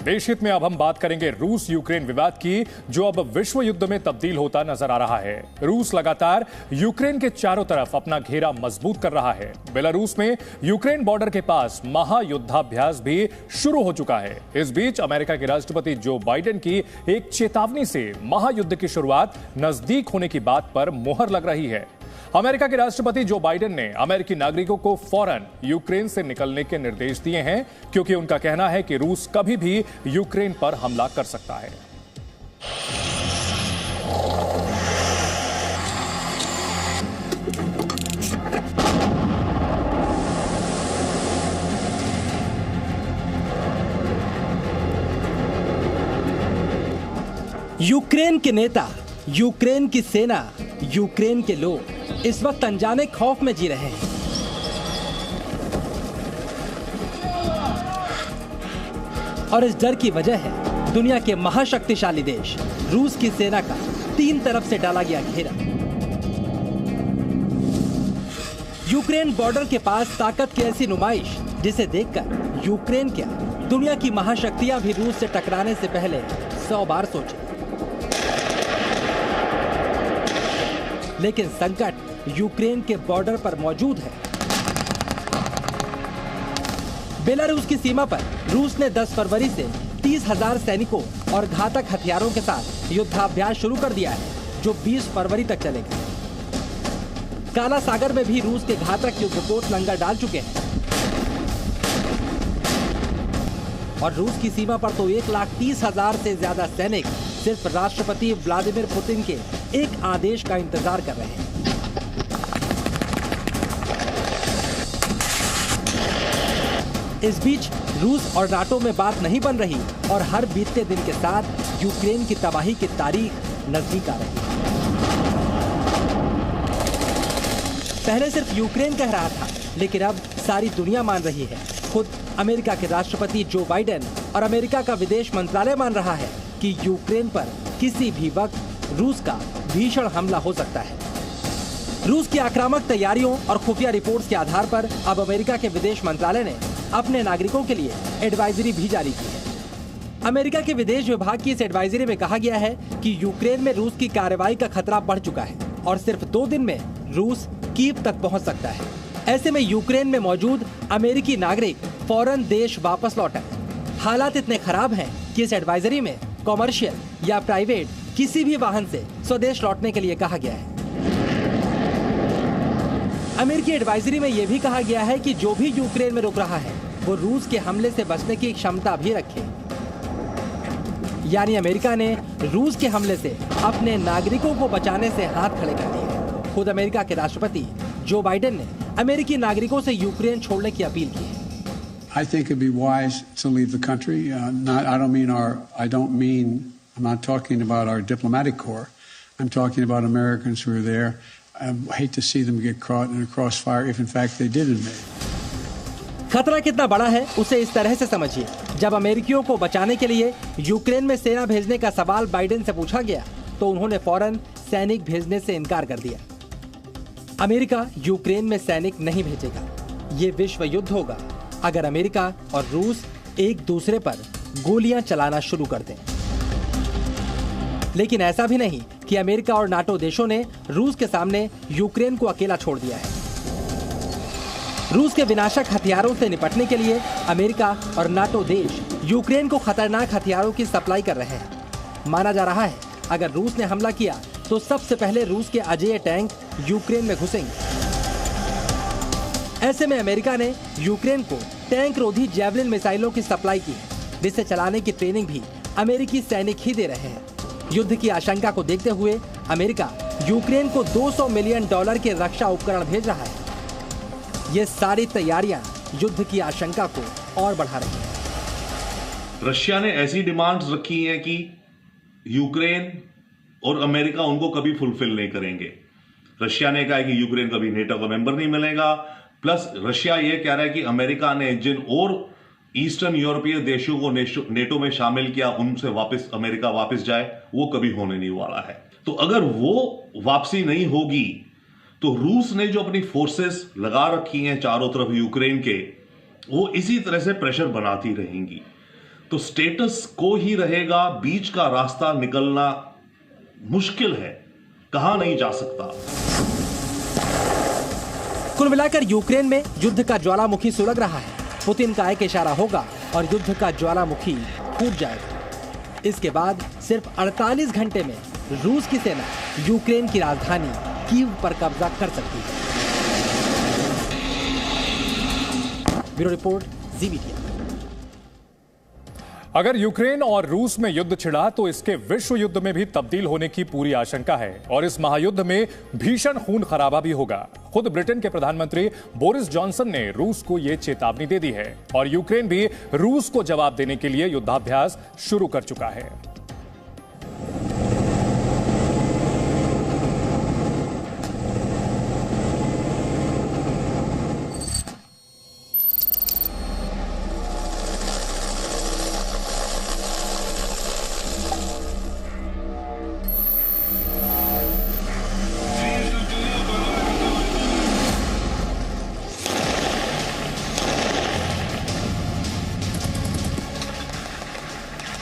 देश हित में अब हम बात करेंगे रूस यूक्रेन विवाद की, जो अब विश्व युद्ध में तब्दील होता नजर आ रहा है। रूस लगातार यूक्रेन के चारों तरफ अपना घेरा मजबूत कर रहा है। बेलारूस में यूक्रेन बॉर्डर के पास महायुद्धाभ्यास भी शुरू हो चुका है। इस बीच अमेरिका के राष्ट्रपति जो बाइडेन की एक चेतावनी से महायुद्ध की शुरुआत नजदीक होने की बात पर मोहर लग रही है। अमेरिका के राष्ट्रपति जो बाइडेन ने अमेरिकी नागरिकों को फौरन यूक्रेन से निकलने के निर्देश दिए हैं, क्योंकि उनका कहना है कि रूस कभी भी यूक्रेन पर हमला कर सकता है। यूक्रेन के नेता, यूक्रेन की सेना, यूक्रेन के लोग इस वक्त अनजाने खौफ में जी रहे हैं। और इस डर की वजह है दुनिया के महाशक्तिशाली देश रूस की सेना का तीन तरफ से डाला गया घेरा। यूक्रेन बॉर्डर के पास ताकत की ऐसी नुमाइश जिसे देखकर यूक्रेन क्या, दुनिया की महाशक्तियां भी रूस से टकराने से पहले 100 बार सोचे। लेकिन संकट यूक्रेन के बॉर्डर पर मौजूद है। बेलारूस की सीमा पर रूस ने 10 फरवरी से 30,000 सैनिकों और घातक हथियारों के साथ युद्धाभ्यास शुरू कर दिया है, जो 20 फरवरी तक चलेगा। काला सागर में भी रूस के घातक युद्धपोत लंगर डाल चुके हैं। और रूस की सीमा पर तो 1,30,000 से ज्यादा सैनिक सिर्फ राष्ट्रपति व्लादिमीर पुतिन के एक आदेश का इंतजार कर रहे हैं। इस बीच रूस और नाटो में बात नहीं बन रही और हर बीतते दिन के साथ यूक्रेन की तबाही की तारीख नजदीक आ रही है। पहले सिर्फ यूक्रेन कह रहा था, लेकिन अब सारी दुनिया मान रही है। खुद अमेरिका के राष्ट्रपति जो बाइडेन और अमेरिका का विदेश मंत्रालय मान रहा है कि यूक्रेन पर किसी भी वक्त रूस का भीषण हमला हो सकता है। रूस की आक्रामक तैयारियों और खुफिया रिपोर्ट्स के आधार पर अब अमेरिका के विदेश मंत्रालय ने अपने नागरिकों के लिए एडवाइजरी भी जारी की है। अमेरिका के विदेश विभाग की इस एडवाइजरी में कहा गया है कि यूक्रेन में रूस की कार्रवाई का खतरा बढ़ चुका है और सिर्फ 2 दिन में रूस कीव तक पहुंच सकता है। ऐसे में यूक्रेन में मौजूद अमेरिकी नागरिक फौरन देश वापस लौटें। हालात इतने खराब हैं कि इस एडवाइजरी में कॉमर्शियल या प्राइवेट किसी भी वाहन से स्वदेश लौटने के लिए कहा गया है। अमेरिकी एडवाइजरी में यह भी कहा गया है कि जो भी यूक्रेन में रुक रहा है वो रूस के हमले से बचने की क्षमता भी रखे। यानी अमेरिका ने रूस के हमले से अपने नागरिकों को बचाने से हाथ खड़े कर दिए। खुद अमेरिका के राष्ट्रपति जो बाइडेन ने अमेरिकी नागरिकों से यूक्रेन छोड़ने की अपील की है। I think it'd be wise to leave the country. I'm not talking about our diplomatic corps. I'm talking about Americans who are there. I hate to see them get caught in a crossfire if in fact they did invade. खतरा कितना बड़ा है उसे इस तरह से समझिए। जब अमेरिकियों को बचाने के लिए यूक्रेन में सेना भेजने का सवाल बाइडेन से पूछा गया तो उन्होंने फौरन सैनिक भेजने से इनकार कर दिया। अमेरिका यूक्रेन में सैनिक नहीं भेजेगा। ये विश्व युद्ध होगा अगर अमेरिका और रूस एक दूसरे पर गोलियां चलाना शुरू कर दें। लेकिन ऐसा भी नहीं कि अमेरिका और नाटो देशों ने रूस के सामने यूक्रेन को अकेला छोड़ दिया है। रूस के विनाशक हथियारों से निपटने के लिए अमेरिका और नाटो देश यूक्रेन को खतरनाक हथियारों की सप्लाई कर रहे हैं। माना जा रहा है अगर रूस ने हमला किया तो सबसे पहले रूस के अजेय टैंक यूक्रेन में घुसेंगे। ऐसे में अमेरिका ने यूक्रेन को टैंक रोधी जैवलिन मिसाइलों की सप्लाई की, जिसे चलाने की ट्रेनिंग भी अमेरिकी सैनिक ही दे रहे हैं। युद्ध की आशंका को देखते हुए अमेरिका यूक्रेन को $200 मिलियन के रक्षा उपकरण भेज रहा है। ये सारी तैयारियां युद्ध की आशंका को और बढ़ा रही हैं। रशिया ने ऐसी डिमांड्स रखी हैं कि यूक्रेन और अमेरिका उनको कभी फुलफिल नहीं करेंगे। रशिया ने कहा है कि यूक्रेन कभी नेटो का मेंबर नहीं मिलेगा, प्लस रशिया यह कह रहा है कि अमेरिका ने जिन और ईस्टर्न यूरोपीय देशों को नेटो में शामिल किया उनसे वापस अमेरिका वापस जाए, वो कभी होने नहीं वाला है। तो अगर वो वापसी नहीं होगी तो रूस ने जो अपनी फोर्सेस लगा रखी हैं चारों तरफ यूक्रेन के, वो इसी तरह से प्रेशर बनाती रहेंगी। तो स्टेटस को ही रहेगा, बीच का रास्ता निकलना मुश्किल है, कहां नहीं जा सकता। कुल मिलाकर यूक्रेन में युद्ध का ज्वालामुखी सुलग रहा है। पुतिन का एक इशारा होगा और युद्ध का ज्वालामुखी फूट जाएगा। इसके बाद सिर्फ 48 घंटे में रूस की सेना यूक्रेन की राजधानी कीव पर कब्जा कर सकती है। ब्यूरो रिपोर्ट, जी मीडिया। अगर यूक्रेन और रूस में युद्ध छिड़ा तो इसके विश्व युद्ध में भी तब्दील होने की पूरी आशंका है और इस महायुद्ध में भीषण खून खराबा भी होगा। खुद ब्रिटेन के प्रधानमंत्री बोरिस जॉनसन ने रूस को यह चेतावनी दे दी है और यूक्रेन भी रूस को जवाब देने के लिए युद्धाभ्यास शुरू कर चुका है।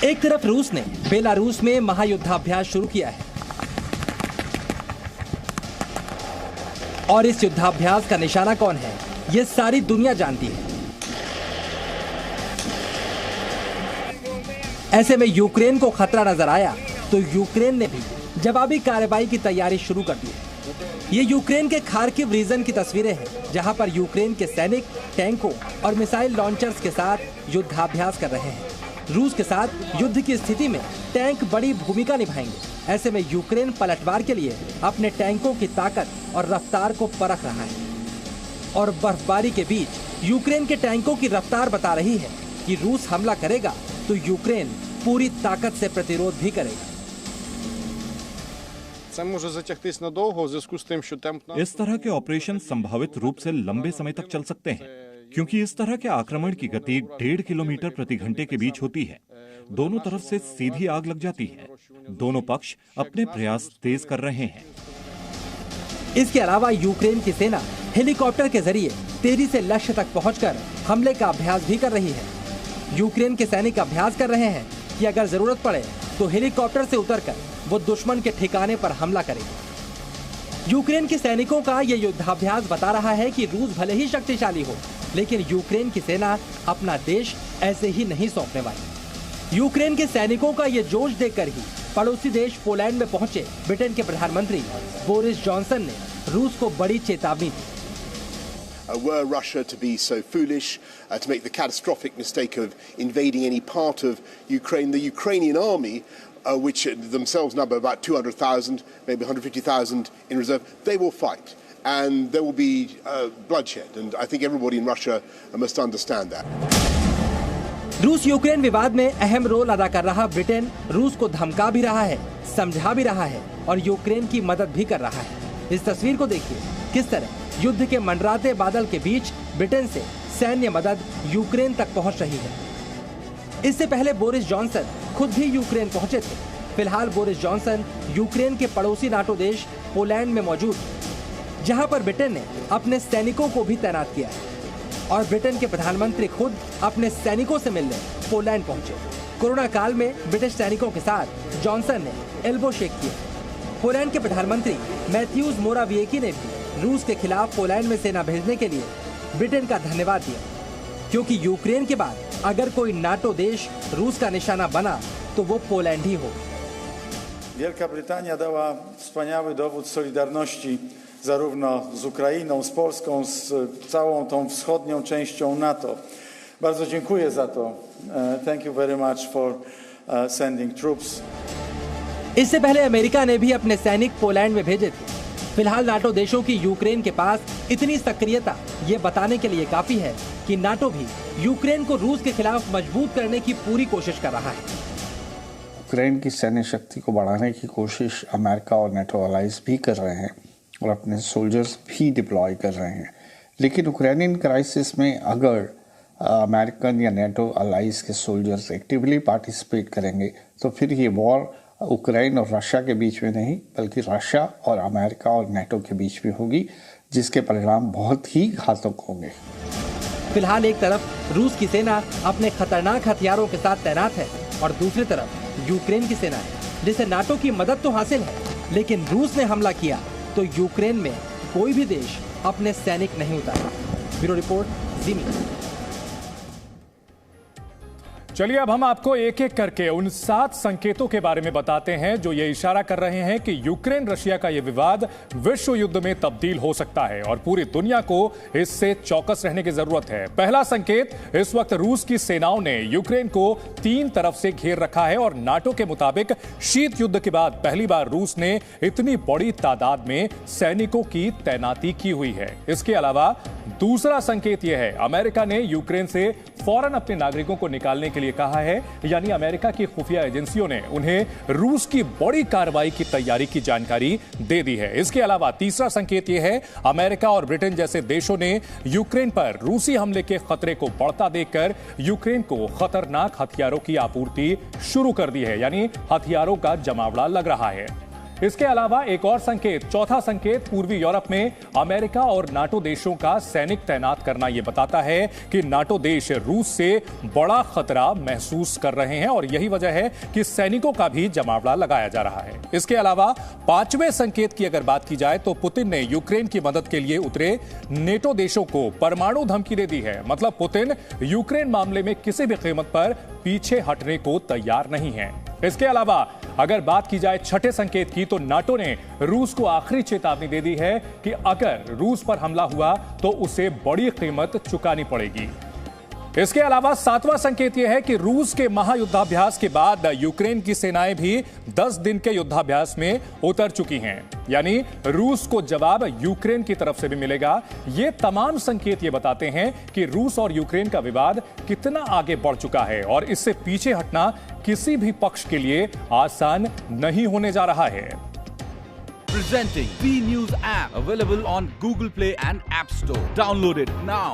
एक तरफ रूस ने बेलारूस में महायुद्धाभ्यास शुरू किया है और इस युद्धाभ्यास का निशाना कौन है, यह सारी दुनिया जानती है। ऐसे में यूक्रेन को खतरा नजर आया तो यूक्रेन ने भी जवाबी कार्रवाई की तैयारी शुरू कर दी। ये यूक्रेन के खार्किव रीजन की तस्वीरें हैं, जहां पर यूक्रेन के सैनिक टैंकों और मिसाइल लॉन्चर्स के साथ युद्धाभ्यास कर रहे हैं। रूस के साथ युद्ध की स्थिति में टैंक बड़ी भूमिका निभाएंगे। ऐसे में यूक्रेन पलटवार के लिए अपने टैंकों की ताकत और रफ्तार को परख रहा है और बर्फबारी के बीच यूक्रेन के टैंकों की रफ्तार बता रही है कि रूस हमला करेगा तो यूक्रेन पूरी ताकत से प्रतिरोध भी करेगा। इस तरह के ऑपरेशन संभावित रूप से लंबे समय तक चल सकते हैं, क्योंकि इस तरह के आक्रमण की गति 1.5 किलोमीटर प्रति घंटे के बीच होती है। दोनों तरफ से सीधी आग लग जाती है। दोनों पक्ष अपने प्रयास तेज कर रहे हैं। इसके अलावा यूक्रेन की सेना हेलीकॉप्टर के जरिए तेजी से लक्ष्य तक पहुंचकर हमले का अभ्यास भी कर रही है। यूक्रेन के सैनिक अभ्यास कर रहे हैं कि अगर जरूरत पड़े तो हेलीकॉप्टर से उतरकर वो दुश्मन के ठिकाने पर हमला करेंगे। यूक्रेन के सैनिकों का ये युद्धाभ्यास बता रहा है कि रूस भले ही शक्तिशाली हो, लेकिन यूक्रेन की सेना अपना देश ऐसे ही नहीं सौंपने वाली। यूक्रेन के सैनिकों का ये जोश देखकर ही पड़ोसी देश पोलैंड में पहुंचे ब्रिटेन के प्रधानमंत्री बोरिस जॉनसन ने रूस को बड़ी चेतावनी दी। Were Russia to be so foolish to make the catastrophic mistake of invading any part of Ukraine, the Ukrainian army, which themselves number about 200,000, maybe 150,000 in reserve, they will fight. And there will be bloodshed. And I think everybody in Russia must understand that. रूस Ukraine विवाद में अहम role अदा कर रहा Britain रूस को धमका भी रहा है, समझा भी रहा है और यूक्रेन की मदद भी कर रहा है। इस तस्वीर को देखिए, किस तरह युद्ध के मंडराते बादल के बीच ब्रिटेन से सैन्य मदद यूक्रेन तक पहुंच रही है। इससे पहले बोरिस जॉनसन खुद भी यूक्रेन पहुंचे थे। फिलहाल बोरिस जॉनसन यूक्रेन के पड़ोसी नाटो देश पोलैंड में मौजूद, जहां पर ब्रिटेन ने अपने सैनिकों को भी तैनात किया है और ब्रिटेन के प्रधानमंत्री खुद अपने सैनिकों से मिलने पोलैंड पहुंचे। कोरोना काल में ब्रिटिश सैनिकों के साथ जॉनसन ने एल्बो शेक किया। पोलैंड के प्रधानमंत्री मैथ्यूज मोराविएकी ने भी रूस के खिलाफ पोलैंड में सेना भेजने के लिए ब्रिटेन का धन्यवाद दिया, क्योंकि यूक्रेन के बाद अगर कोई नाटो देश रूस का निशाना बना तो वो पोलैंड ही होगा। Wielka Brytania dała wspaniały dowód solidarności zarówno z Ukrainą, z Polską, z całą tą wschodnią częścią NATO. Bardzo dziękuję za to. Thank you very much for sending troops. इससे पहले अमेरिका ने भी अपने सैनिक पोलैंड में भेजे थे। फिलहाल नाटो देशों की यूक्रेन के पास इतनी सक्रियता ये बताने के लिए काफी है कि नाटो भी यूक्रेन को रूस के खिलाफ मजबूत करने की पूरी कोशिश कर रहा है। यूक्रेन की सैन्य शक्ति को बढ़ाने की कोशिश अमेरिका और नेटो अलाइज भी कर रहे हैं और अपने सोल्जर्स भी डिप्लॉय कर रहे हैं। लेकिन यूक्रेनियन क्राइसिस में अगर अमेरिकन या नेटो अलाइज के सोल्जर्स एक्टिवली पार्टिसिपेट करेंगे तो फिर ये वॉर यूक्रेन और रशिया के बीच में नहीं, बल्कि रशिया और अमेरिका और नेटो के बीच में होगी, जिसके परिणाम बहुत ही घातक होंगे। फिलहाल एक तरफ रूस की सेना अपने खतरनाक हथियारों के साथ तैनात है और दूसरी तरफ यूक्रेन की सेना है जिसे नाटो की मदद तो हासिल है, लेकिन रूस ने हमला किया तो यूक्रेन में कोई भी देश अपने सैनिक नहीं उतारा। ब्यूरो रिपोर्ट, जी मीडिया। चलिए अब हम आपको एक एक करके उन 7 संकेतों के बारे में बताते हैं जो ये इशारा कर रहे हैं कि यूक्रेन रशिया का ये विवाद विश्व युद्ध में तब्दील हो सकता है और पूरी दुनिया को इससे चौकस रहने की जरूरत है। पहला संकेत, इस वक्त रूस की सेनाओं ने यूक्रेन को 3 तरफ से घेर रखा है और नाटो के मुताबिक शीत युद्ध के बाद पहली बार रूस ने इतनी बड़ी तादाद में सैनिकों की तैनाती की हुई है। इसके अलावा दूसरा संकेत यह है, अमेरिका ने यूक्रेन से फौरन अपने नागरिकों को निकालने के लिए कहा है, यानी अमेरिका की खुफिया एजेंसियों ने उन्हें रूस की बड़ी कार्रवाई की तैयारी की जानकारी दे दी है। इसके अलावा तीसरा संकेत यह है, अमेरिका और ब्रिटेन जैसे देशों ने यूक्रेन पर रूसी हमले के खतरे को बढ़ता देखकर यूक्रेन को खतरनाक हथियारों की आपूर्ति शुरू कर दी है, यानी हथियारों का जमावड़ा लग रहा है। इसके अलावा एक और संकेत, चौथा संकेत, पूर्वी यूरोप में अमेरिका और नाटो देशों का सैनिक तैनात करना यह बताता है कि नाटो देश रूस से बड़ा खतरा महसूस कर रहे हैं और यही वजह है कि सैनिकों का भी जमावड़ा लगाया जा रहा है। इसके अलावा पांचवें संकेत की अगर बात की जाए तो पुतिन ने यूक्रेन की मदद के लिए उतरे नेटो देशों को परमाणु धमकी दे दी है। मतलब पुतिन यूक्रेन मामले में किसी भी कीमत पर पीछे हटने को तैयार नहीं है। इसके अलावा अगर बात की जाए छठे संकेत की तो नाटो ने रूस को आखिरी चेतावनी दे दी है कि अगर रूस पर हमला हुआ तो उसे बड़ी कीमत चुकानी पड़ेगी। इसके अलावा सातवां संकेत यह है कि रूस के महायुद्धाभ्यास के बाद यूक्रेन की सेनाएं भी 10 दिन के युद्धाभ्यास में उतर चुकी हैं, यानी रूस को जवाब यूक्रेन की तरफ से भी मिलेगा। ये तमाम संकेत ये बताते हैं कि रूस और यूक्रेन का विवाद कितना आगे बढ़ चुका है और इससे पीछे हटना किसी भी पक्ष के लिए आसान नहीं होने जा रहा है। Presenting B News app, available on Google Play and App Store. Download it now.